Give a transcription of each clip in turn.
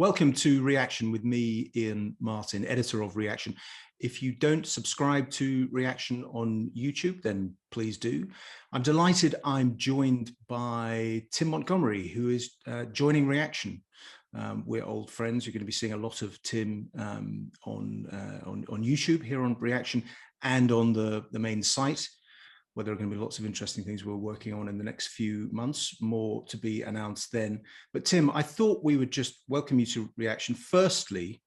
Welcome to Reaction with me, Iain Martin, editor of Reaction. If you don't subscribe to Reaction on YouTube, then please do. I'm delighted I'm joined by Tim Montgomerie, who is joining Reaction. We're old friends. You're going to be seeing a lot of Tim on YouTube here on Reaction and on the main site, where there are going to be lots of interesting things we're working on in the next few months, more to be announced then. But Tim, I thought we would just welcome you to Reaction. Firstly,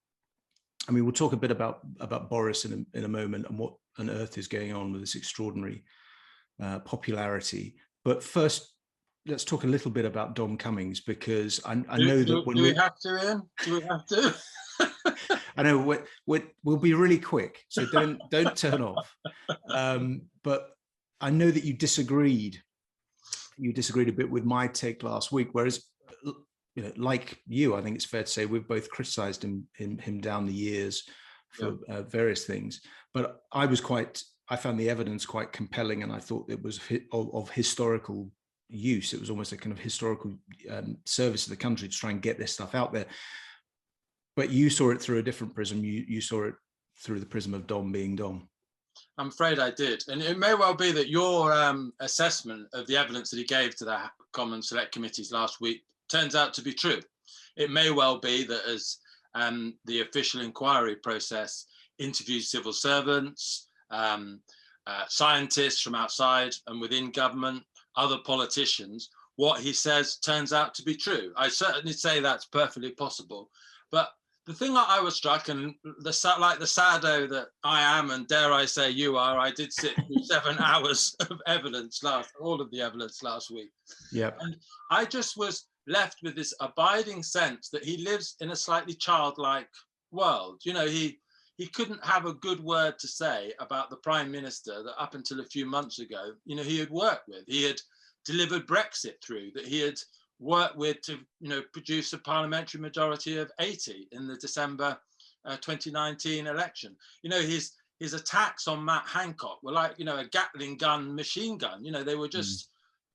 I mean, we'll talk a bit about Boris in a moment and what on earth is going on with this extraordinary popularity. But first, let's talk a little bit about Dom Cummings, because I know that when we have to, Iain? Do we have to? I know we'll be really quick, so don't turn off. But I know that you disagreed a bit with my take last week, whereas, you know, like you, I think it's fair to say we've both criticized him down the years for various things. But I found the evidence quite compelling, and I thought it was of historical use. It was almost a kind of historical service to the country to try and get this stuff out there. But you saw it through a different prism. You saw it through the prism of Dom being Dom. I'm afraid I did. And it may well be that your assessment of the evidence that he gave to the Common Select Committees last week turns out to be true. It may well be that as the official inquiry process interviews civil servants, scientists from outside and within government, other politicians, what he says turns out to be true. I certainly say that's perfectly possible. But the thing that I was struck, and like the saddo that I am, and dare I say you are, I did sit through 7 hours of evidence all of the evidence last week. Yeah. And I just was left with this abiding sense that he lives in a slightly childlike world. You know, he couldn't have a good word to say about the Prime Minister that up until a few months ago, you know, he had worked with. He had delivered Brexit through, that he had worked with to, you know, produce a parliamentary majority of 80 in the December 2019 election. You know, his attacks on Matt Hancock were like, you know, a Gatling gun, machine gun. You know, they were just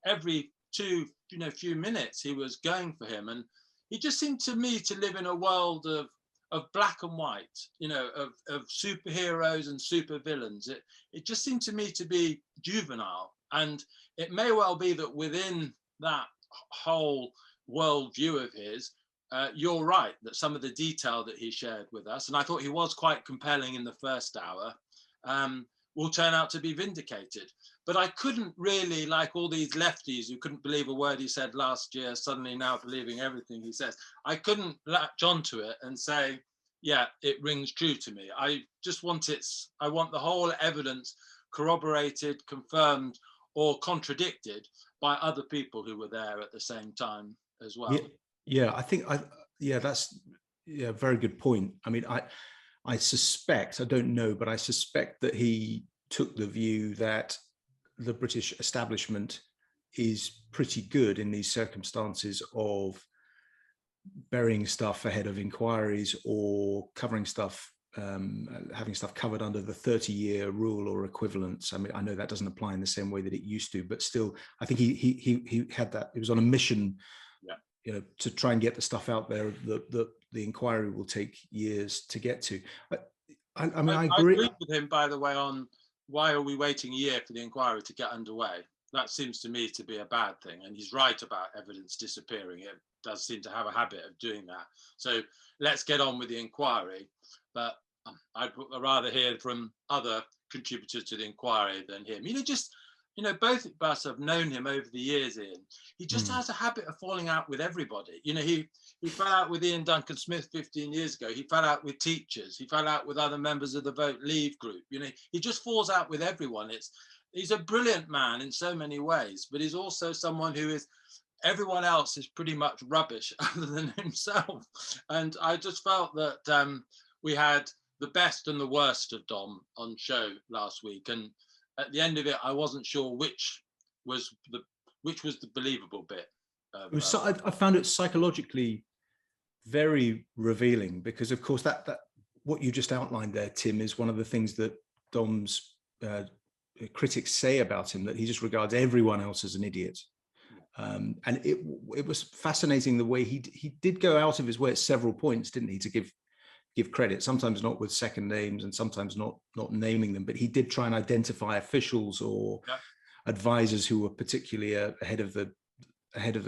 every few minutes he was going for him. And he just seemed to me to live in a world of black and white, you know, of superheroes and supervillains. It just seemed to me to be juvenile. And it may well be that within that whole worldview of his, you're right, that some of the detail that he shared with us, and I thought he was quite compelling in the first hour, will turn out to be vindicated. But I couldn't really, like all these lefties who couldn't believe a word he said last year, suddenly now believing everything he says, I couldn't latch onto it and say, yeah, it rings true to me. I want the whole evidence corroborated, confirmed, or contradicted by other people who were there at the same time as well. Yeah, I think that's a very good point. I mean, I suspect, I don't know, but I suspect that he took the view that the British establishment is pretty good in these circumstances of burying stuff ahead of inquiries or covering stuff, having stuff covered under the 30-year rule or equivalents. I mean, I know that doesn't apply in the same way that it used to, but still, I think he had that. He was on a mission, you know, to try and get the stuff out there. The inquiry will take years to get to. I mean, I agree with him, by the way, on why are we waiting a year for the inquiry to get underway? That seems to me to be a bad thing. And he's right about evidence disappearing. It does seem to have a habit of doing that. So let's get on with the inquiry. But I'd rather hear from other contributors to the inquiry than him. Both of us have known him over the years, Iain. He just has a habit of falling out with everybody. You know, he fell out with Ian Duncan Smith 15 years ago. He fell out with teachers. He fell out with other members of the Vote Leave group. You know, he just falls out with everyone. He's a brilliant man in so many ways, but he's also someone who is, everyone else is pretty much rubbish other than himself. And I just felt that we had the best and the worst of Dom on show last week. And at the end of it, I wasn't sure which was the believable bit. I found it psychologically very revealing, because of course that what you just outlined there, Tim, is one of the things that Dom's critics say about him, that he just regards everyone else as an idiot. And it was fascinating the way he did go out of his way at several points, didn't he, to give credit, sometimes not with second names and sometimes not naming them, but he did try and identify officials or advisors who were particularly ahead of the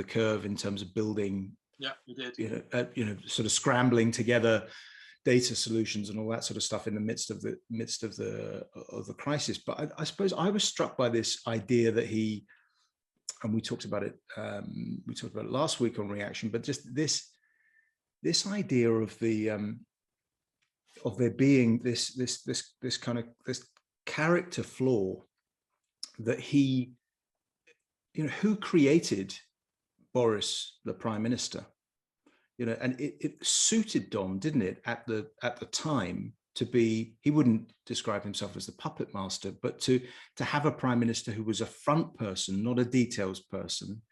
curve in terms of building. Yeah, he did. Sort of scrambling together data solutions and all that sort of stuff in the midst of the crisis. But I suppose I was struck by this idea that he, and we talked about it last week on Reaction, but just this idea of there being this kind of this character flaw that he, who created Boris, the Prime Minister, and it suited Dom, didn't it, at the time to be, he wouldn't describe himself as the puppet master, but to have a Prime Minister who was a front person, not a details person,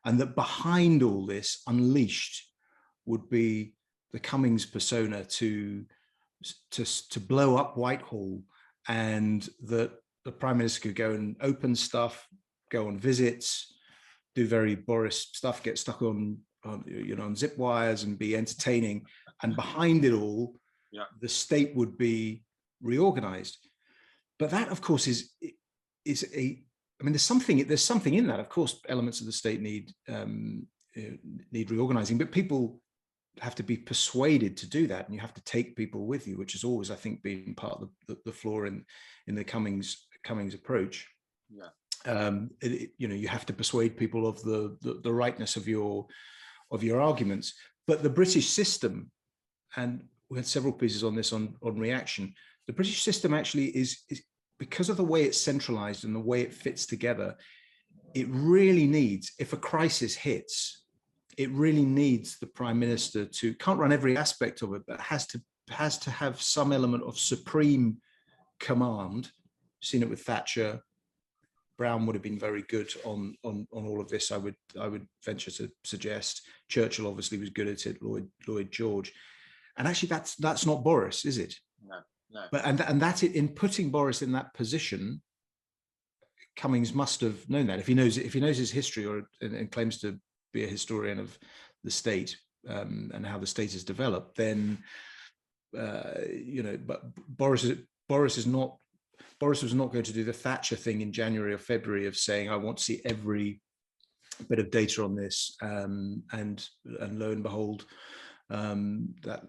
and that behind all this, unleashed, would be the Cummings persona to blow up Whitehall, and that the Prime Minister could go and open stuff, go on visits, do very Boris stuff, get stuck on zip wires and be entertaining, and behind it all, the state would be reorganized. But that, of course, is there's something in that. Of course, elements of the state need reorganizing, but people have to be persuaded to do that, and you have to take people with you, which has always, I think, been part of the flaw in the Cummings approach. You have to persuade people of the rightness of your arguments. But the British system, and we had several pieces on this on Reaction, the British system actually is because of the way it's centralized and the way it fits together, it really needs, if a crisis hits, it really needs the Prime Minister can't run every aspect of it, but has to have some element of supreme command. Seen it with Thatcher. Brown would have been very good on all of this, I would venture to suggest. Churchill obviously was good at it, Lloyd George. And actually that's not Boris, is it? No. But and that in putting Boris in that position, Cummings must have known that. If he knows his history and claims to be a historian of the state and how the state has developed, then but Boris was not going to do the Thatcher thing in January or February of saying, I want to see every bit of data on this, and lo and behold, that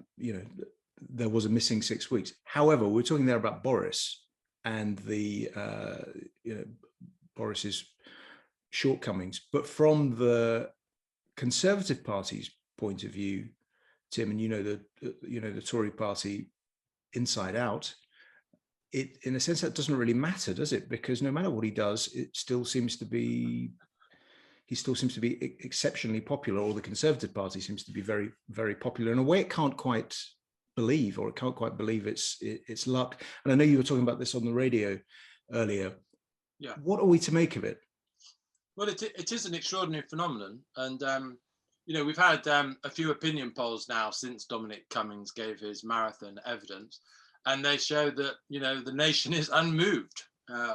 there was a missing 6 weeks. However, we're talking there about Boris and the Boris's shortcomings, but from the Conservative Party's point of view, Tim, and the Tory party inside out, it, in a sense, that doesn't really matter, does it? Because no matter what he does, he still seems to be exceptionally popular, or the Conservative Party seems to be very, very popular in a way it can't quite believe, or it can't quite believe its luck. And I know you were talking about this on the radio earlier. Yeah. What are we to make of it? Well, it is an extraordinary phenomenon, and we've had a few opinion polls now since Dominic Cummings gave his marathon evidence, and they show that the nation is unmoved.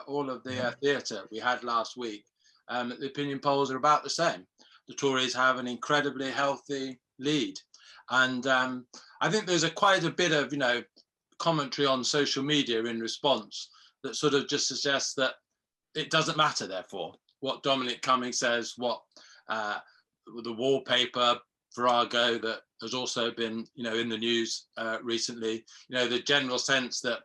All of the theatre we had last week, the opinion polls are about the same. The Tories have an incredibly healthy lead, and I think there's quite a bit of commentary on social media in response that sort of just suggests that it doesn't matter, therefore, what Dominic Cummings says, what the wallpaper farrago that has also been, in the news recently, the general sense that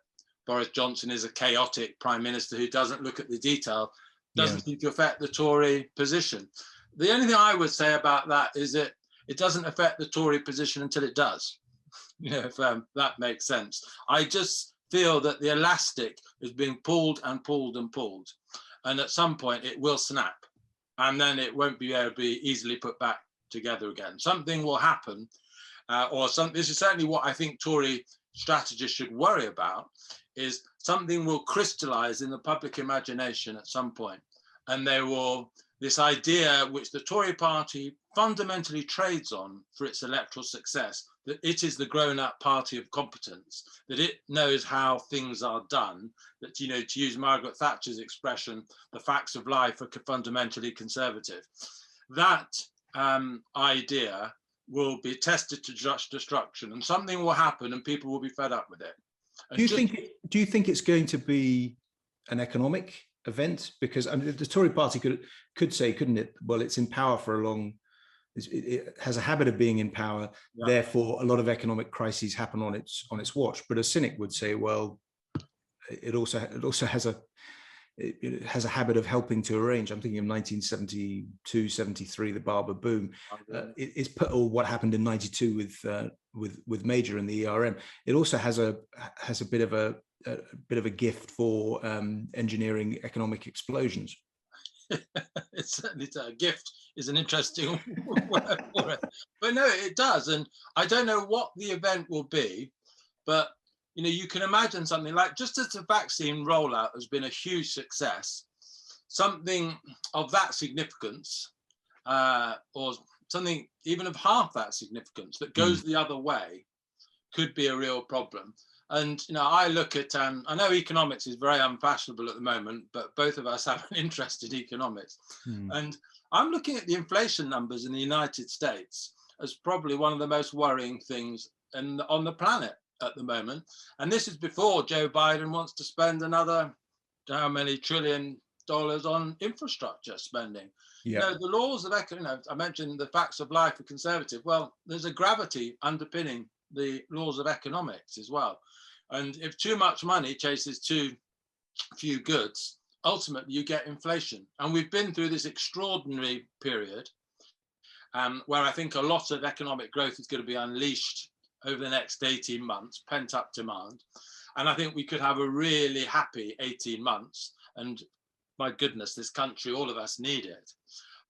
Boris Johnson is a chaotic Prime Minister who doesn't look at the detail doesn't seem to affect the Tory position. The only thing I would say about that is that it doesn't affect the Tory position until it does, if that makes sense. I just feel that the elastic is being pulled and pulled and pulled, and at some point it will snap, and then it won't be able to be easily put back together again. Something will happen, this is certainly what I think Tory strategists should worry about, is something will crystallize in the public imagination at some point, and this idea which the Tory party fundamentally trades on for its electoral success, that it is the grown-up party of competence, that it knows how things are done, that, to use Margaret Thatcher's expression, the facts of life are fundamentally conservative. that idea will be tested to just destruction, and something will happen and people will be fed up with it. Do you think it's going to be an economic event? Because I mean, the Tory party could say, couldn't it, well, it's in power for a long, it has a habit of being in power, yeah, therefore a lot of economic crises happen on its watch. But a cynic would say, well, it also has a habit of helping to arrange. I'm thinking of 1972, 73, the Barber boom. It's put, or what happened in 92 with Major and the ERM. It also has a bit of a gift for engineering economic explosions. It's certainly a gift is an interesting word for it, but no, it does. And I don't know what the event will be, but you know, you can imagine something like, just as the vaccine rollout has been a huge success, something of that significance, or something even of half that significance that goes the other way, could be a real problem. And you know, I look at, I know economics is very unfashionable at the moment, but both of us have an interest in economics. And I'm looking at the inflation numbers in the United States as probably one of the most worrying things on the planet at the moment. And this is before Joe Biden wants to spend another how many $1 trillion on infrastructure spending. Yeah. You know, the laws of economics, I mentioned the facts of life are conservative. Well, there's a gravity underpinning the laws of economics as well. And if too much money chases too few goods, ultimately you get inflation. And we've been through this extraordinary period where I think a lot of economic growth is going to be unleashed over the next 18 months, pent up demand. And I think we could have a really happy 18 months. And my goodness, this country, all of us need it.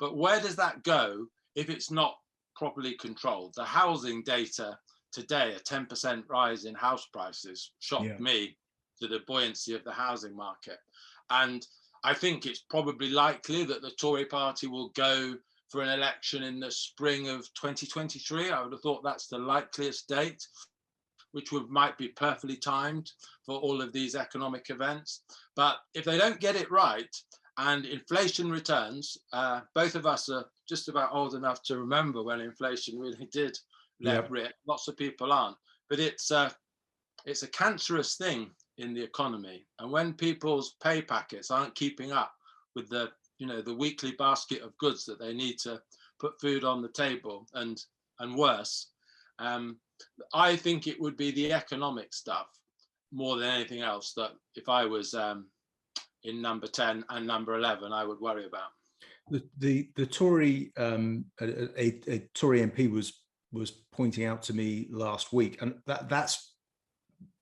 But where does that go if it's not properly controlled? The housing data today, a 10% rise in house prices shocked me to the buoyancy of the housing market. And I think it's probably likely that the Tory party will go for an election in the spring of 2023. I would have thought that's the likeliest date, which might be perfectly timed for all of these economic events. But if they don't get it right and inflation returns, both of us are just about old enough to remember when inflation really did let rip. Lots of people aren't, but it's a cancerous thing in the economy. And when people's pay packets aren't keeping up with the weekly basket of goods that they need to put food on the table, and worse, I think it would be the economic stuff more than anything else that if I was in number 10 and number 11, I would worry about. The Tory, a Tory MP was pointing out to me last week, and that's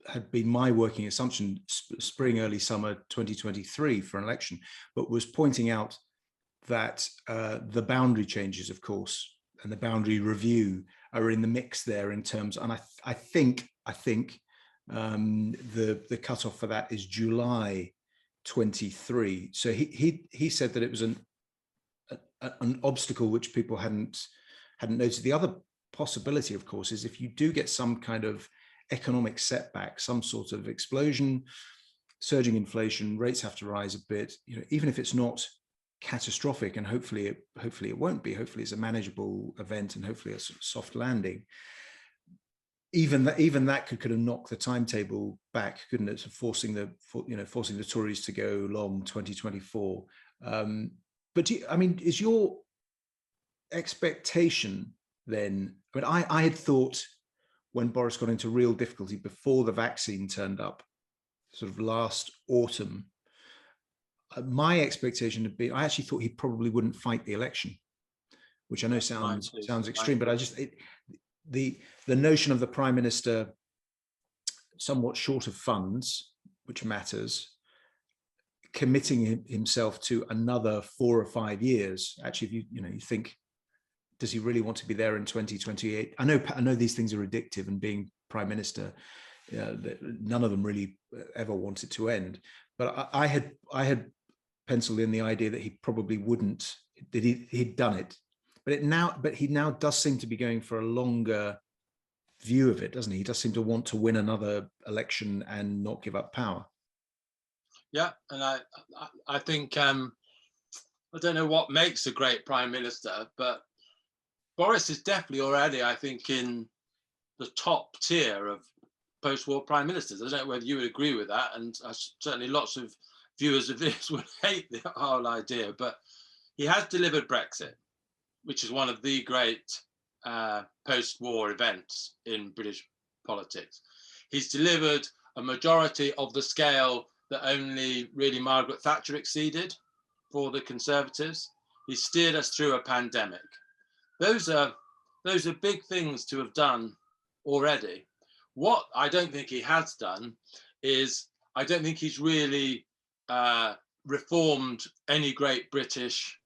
had been my working assumption, spring, early summer 2023 for an election, but was pointing out that the boundary changes, of course, and the boundary review are in the mix there in terms, and I think the cutoff for that is July 23. So he said that it was an obstacle which people hadn't noticed. The other possibility, of course, is if you do get some kind of economic setback, some sort of explosion, surging inflation, rates have to rise a bit, even if it's not catastrophic, and hopefully it won't be, hopefully it's a manageable event and hopefully a sort of soft landing. Even that could have knocked the timetable back, couldn't it? So forcing the Tories to go long 2024. But is your expectation then? I mean, I had thought when Boris got into real difficulty before the vaccine turned up, sort of last autumn, my expectation had been, I actually thought he probably wouldn't fight the election, which I know sounds extreme, but the notion of the Prime Minister somewhat short of funds, which matters, committing himself to another 4 or 5 years. Actually, if you think, does he really want to be there in 2028? I know these things are addictive, and being Prime Minister, none of them really ever want it to end. But I had penciled in the idea that he probably wouldn't, that he'd done it. But he now does seem to be going for a longer view of it, doesn't he? He does seem to want to win another election and not give up power. Yeah, and I think I don't know what makes a great prime minister, but Boris is definitely already, I think, in the top tier of post-war prime ministers. I don't know whether you would agree with that, and certainly lots of viewers of this would hate the whole idea, but he has delivered Brexit, which is one of the great post-war events in British politics. He's delivered a majority of the scale that only really Margaret Thatcher exceeded for the Conservatives. He steered us through a pandemic. Those are big things to have done already. What I don't think he has done is, I don't think he's really reformed any great British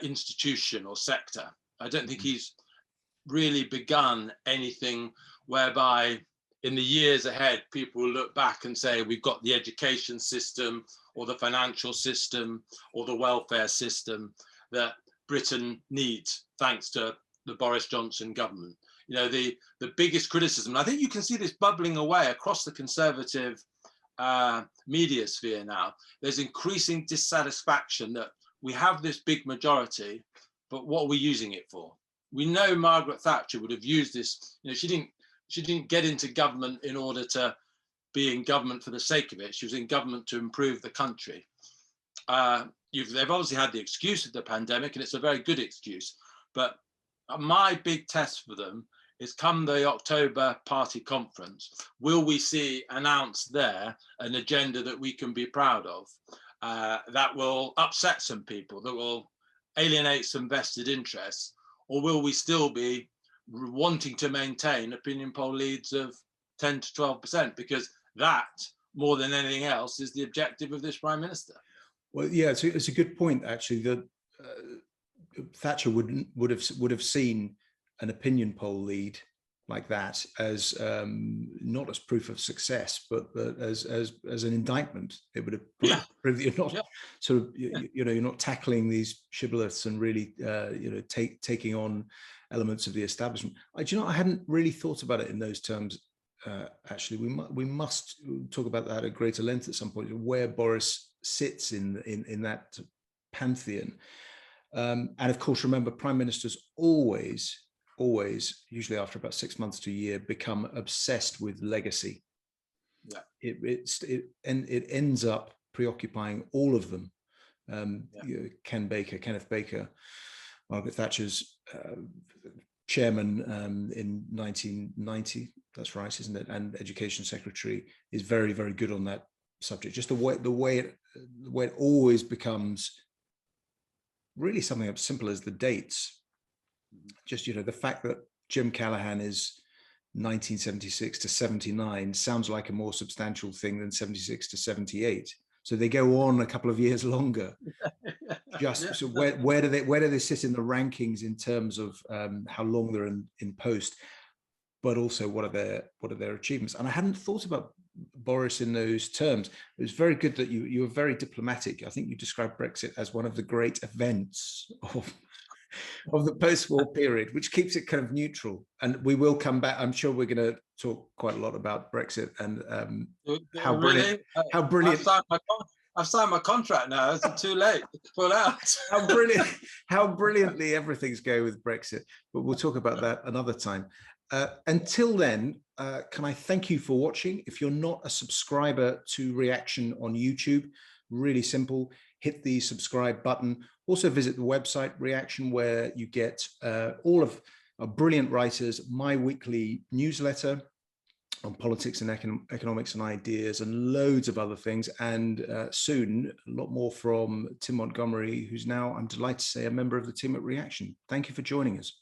institution or sector. I don't think he's really begun anything whereby in the years ahead people will look back and say we've got the education system or the financial system or the welfare system that Britain needs thanks to the Boris Johnson government. You know, the biggest criticism, I think you can see this bubbling away across the Conservative media sphere now. There's increasing dissatisfaction that we have this big majority, but what are we using it for? We know Margaret Thatcher would have used this. You know, she didn't get into government in order to be in government for the sake of it. She was in government to improve the country. They've obviously had the excuse of the pandemic, and it's a very good excuse. But my big test for them is, come the October party conference, will we see announced there an agenda that we can be proud of, that will upset some people, that will alienate some vested interests, or will we still be wanting to maintain opinion poll leads of 10 to 12%? Because that, more than anything else, is the objective of this prime minister. Well, yeah, it's a good point, actually, that Thatcher would have seen an opinion poll lead like that as not as proof of success, but as an indictment. It would have proved that you're not sort of you're not tackling these shibboleths and really taking on elements of the establishment. Do you know, I hadn't really thought about it in those terms. Actually, we must talk about that at greater length at some point, where Boris sits in that pantheon. And of course, remember, prime ministers always, usually after about 6 months to a year, become obsessed with legacy. Yeah. It ends up preoccupying all of them. Kenneth Baker, Margaret Thatcher's chairman in 1990. That's right, isn't it? And education secretary is very, very good on that subject. Just the way it always becomes really something as simple as the dates. Just, the fact that Jim Callaghan is 1976 to 79 sounds like a more substantial thing than 76 to 78. So they go on a couple of years longer. So where do they sit in the rankings in terms of how long they're in post, but also what are their achievements? And I hadn't thought about Boris in those terms. It was very good that you were very diplomatic. I think you described Brexit as one of the great events of the post-war period, which keeps it kind of neutral. And we will come back. I'm sure we're going to talk quite a lot about Brexit and how brilliant. I've signed my contract now. It's too late to pull out. How brilliantly everything's going with Brexit. But we'll talk about that another time. Until then, can I thank you for watching? If you're not a subscriber to Reaction on YouTube, really simple, hit the subscribe button. Also visit the website Reaction, where you get all of our brilliant writers, my weekly newsletter on politics and economics and ideas, and loads of other things. And soon, a lot more from Tim Montgomerie, who's now, I'm delighted to say, a member of the team at Reaction. Thank you for joining us.